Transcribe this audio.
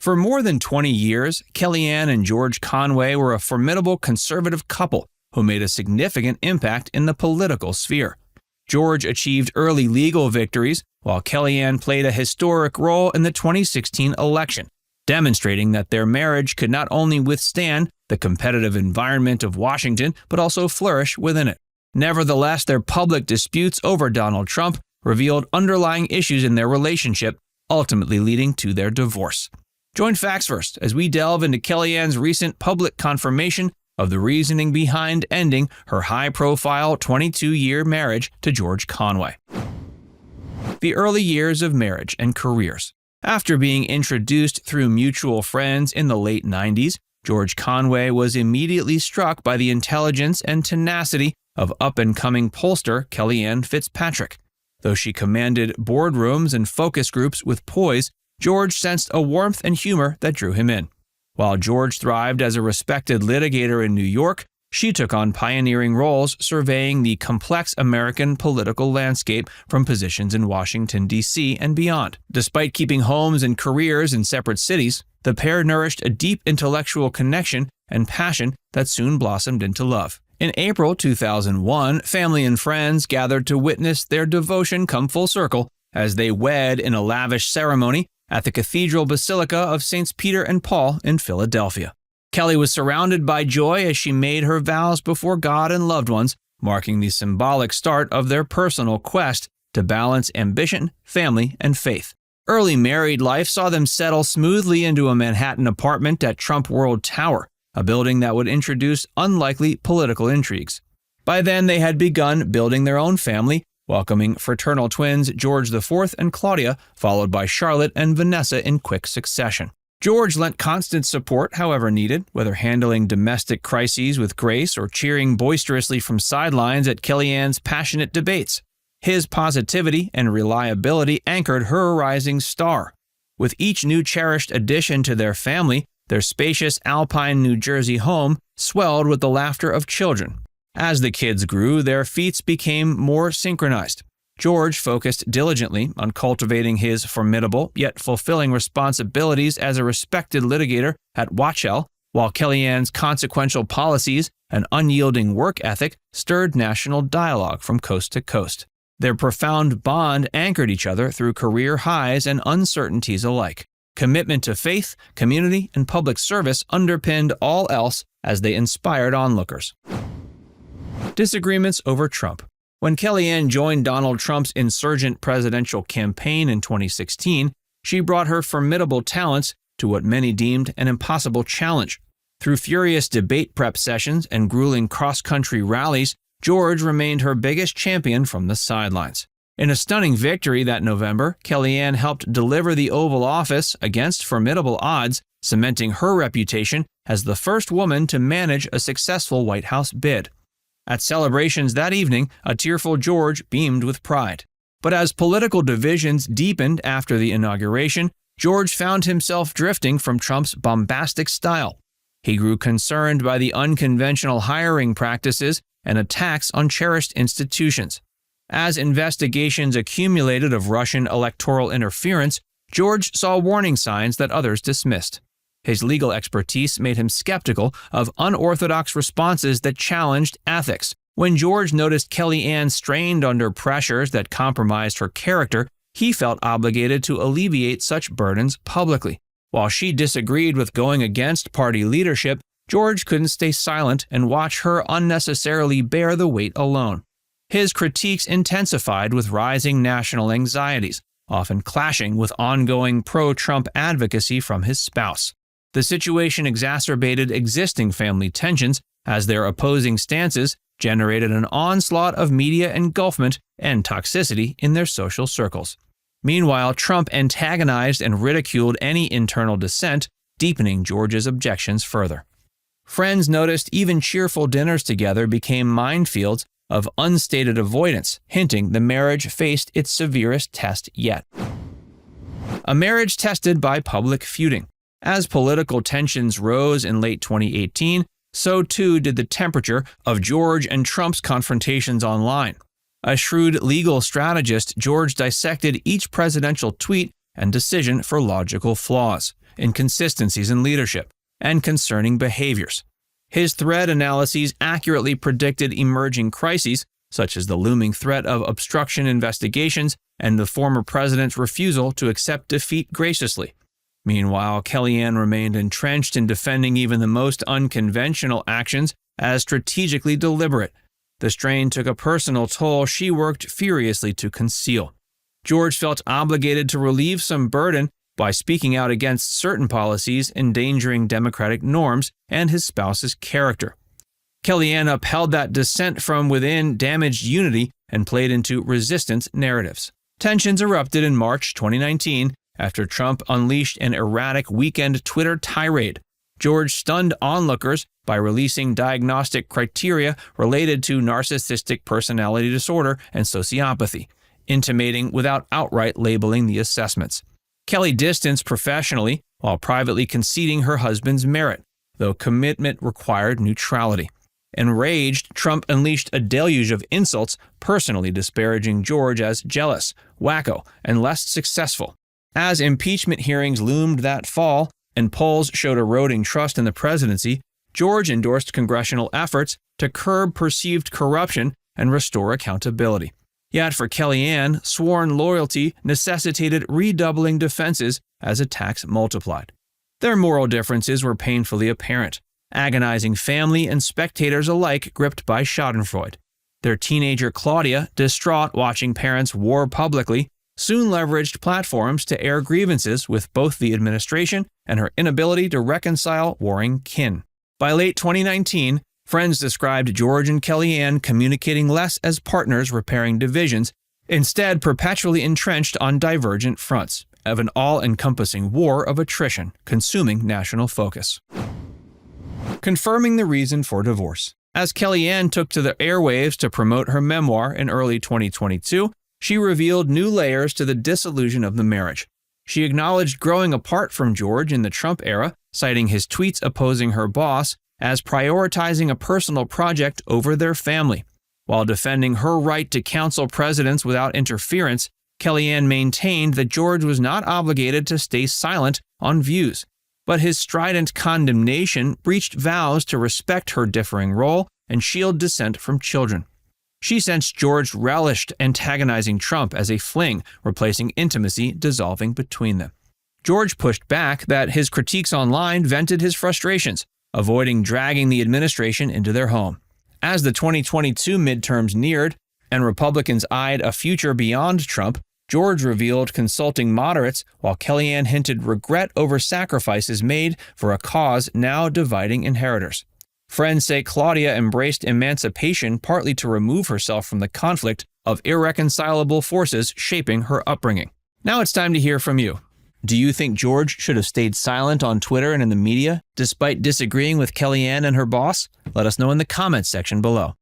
For more than 20 years, Kellyanne and George Conway were a formidable conservative couple who made a significant impact in the political sphere. George achieved early legal victories, while Kellyanne played a historic role in the 2016 election, demonstrating that their marriage could not only withstand the competitive environment of Washington, but also flourish within it. Nevertheless, their public disputes over Donald Trump revealed underlying issues in their relationship, ultimately leading to their divorce. Join Facts First as we delve into Kellyanne's recent public confirmation of the reasoning behind ending her high-profile 22-year marriage to George Conway. The early years of marriage and careers. After being introduced through mutual friends in the late 90s, George Conway was immediately struck by the intelligence and tenacity of up-and-coming pollster Kellyanne Fitzpatrick. Though she commanded boardrooms and focus groups with poise, George sensed a warmth and humor that drew him in. While George thrived as a respected litigator in New York, she took on pioneering roles surveying the complex American political landscape from positions in Washington, D.C. and beyond. Despite keeping homes and careers in separate cities, the pair nourished a deep intellectual connection and passion that soon blossomed into love. In April 2001, family and friends gathered to witness their devotion come full circle as they wed in a lavish ceremony at the Cathedral Basilica of Saints Peter and Paul in Philadelphia. Kelly was surrounded by joy as she made her vows before God and loved ones, marking the symbolic start of their personal quest to balance ambition, family, and faith. Early married life saw them settle smoothly into a Manhattan apartment at Trump World Tower, a building that would introduce unlikely political intrigues. By then, they had begun building their own family, welcoming fraternal twins George IV and Claudia, followed by Charlotte and Vanessa in quick succession. George lent constant support however needed, whether handling domestic crises with grace or cheering boisterously from sidelines at Kellyanne's passionate debates. His positivity and reliability anchored her rising star. With each new cherished addition to their family, their spacious Alpine, New Jersey home swelled with the laughter of children. As the kids grew, their feats became more synchronized. George focused diligently on cultivating his formidable yet fulfilling responsibilities as a respected litigator at Watchell, while Kellyanne's consequential policies and unyielding work ethic stirred national dialogue from coast to coast. Their profound bond anchored each other through career highs and uncertainties alike. Commitment to faith, community, and public service underpinned all else as they inspired onlookers. Disagreements over Trump. When Kellyanne joined Donald Trump's insurgent presidential campaign in 2016, she brought her formidable talents to what many deemed an impossible challenge. Through furious debate prep sessions and grueling cross-country rallies, George remained her biggest champion from the sidelines. In a stunning victory that November, Kellyanne helped deliver the Oval Office against formidable odds, cementing her reputation as the first woman to manage a successful White House bid. At celebrations that evening, a tearful George beamed with pride. But as political divisions deepened after the inauguration, George found himself drifting from Trump's bombastic style. He grew concerned by the unconventional hiring practices and attacks on cherished institutions. As investigations accumulated of Russian electoral interference, George saw warning signs that others dismissed. His legal expertise made him skeptical of unorthodox responses that challenged ethics. When George noticed Kellyanne strained under pressures that compromised her character, he felt obligated to alleviate such burdens publicly. While she disagreed with going against party leadership, George couldn't stay silent and watch her unnecessarily bear the weight alone. His critiques intensified with rising national anxieties, often clashing with ongoing pro-Trump advocacy from his spouse. The situation exacerbated existing family tensions as their opposing stances generated an onslaught of media engulfment and toxicity in their social circles. Meanwhile, Trump antagonized and ridiculed any internal dissent, deepening George's objections further. Friends noticed even cheerful dinners together became minefields of unstated avoidance, hinting the marriage faced its severest test yet. A marriage tested by public feuding. As political tensions rose in late 2018, so too did the temperature of George and Trump's confrontations online. A shrewd legal strategist, George dissected each presidential tweet and decision for logical flaws. inconsistencies in leadership, and concerning behaviors. His threat analyses accurately predicted emerging crises, such as the looming threat of obstruction investigations and the former president's refusal to accept defeat graciously. Meanwhile, Kellyanne remained entrenched in defending even the most unconventional actions as strategically deliberate. The strain took a personal toll she worked furiously to conceal. George felt obligated to relieve some burden by speaking out against certain policies endangering democratic norms and his spouse's character. Kellyanne upheld that dissent from within damaged unity and played into resistance narratives. Tensions erupted in March 2019 after Trump unleashed an erratic weekend Twitter tirade. George stunned onlookers by releasing diagnostic criteria related to narcissistic personality disorder and sociopathy, intimating without outright labeling the assessments. Kelly distanced professionally while privately conceding her husband's merit, though commitment required neutrality. Enraged, Trump unleashed a deluge of insults, personally disparaging George as jealous, wacko, and less successful. As impeachment hearings loomed that fall and polls showed eroding trust in the presidency, George endorsed congressional efforts to curb perceived corruption and restore accountability. Yet for Kellyanne, sworn loyalty necessitated redoubling defenses as attacks multiplied. Their moral differences were painfully apparent, agonizing family and spectators alike gripped by schadenfreude. Their teenager Claudia, distraught watching parents war publicly, soon leveraged platforms to air grievances with both the administration and her inability to reconcile warring kin. By late 2019, friends described George and Kellyanne communicating less as partners repairing divisions, instead perpetually entrenched on divergent fronts of an all-encompassing war of attrition, consuming national focus. Confirming the reason for divorce. As Kellyanne took to the airwaves to promote her memoir in early 2022, she revealed new layers to the dissolution of the marriage. She acknowledged growing apart from George in the Trump era, citing his tweets opposing her boss as prioritizing a personal project over their family. While defending her right to counsel presidents without interference, Kellyanne maintained that George was not obligated to stay silent on views, but his strident condemnation breached vows to respect her differing role and shield dissent from children. She sensed George relished antagonizing Trump as a fling, replacing intimacy dissolving between them. George pushed back that his critiques online vented his frustrations, avoiding dragging the administration into their home. As the 2022 midterms neared and Republicans eyed a future beyond Trump, George revealed consulting moderates while Kellyanne hinted regret over sacrifices made for a cause now dividing inheritors. Friends say Claudia embraced emancipation partly to remove herself from the conflict of irreconcilable forces shaping her upbringing. Now it's time to hear from you. Do you think George should have stayed silent on Twitter and in the media, despite disagreeing with Kellyanne and her boss? Let us know in the comments section below.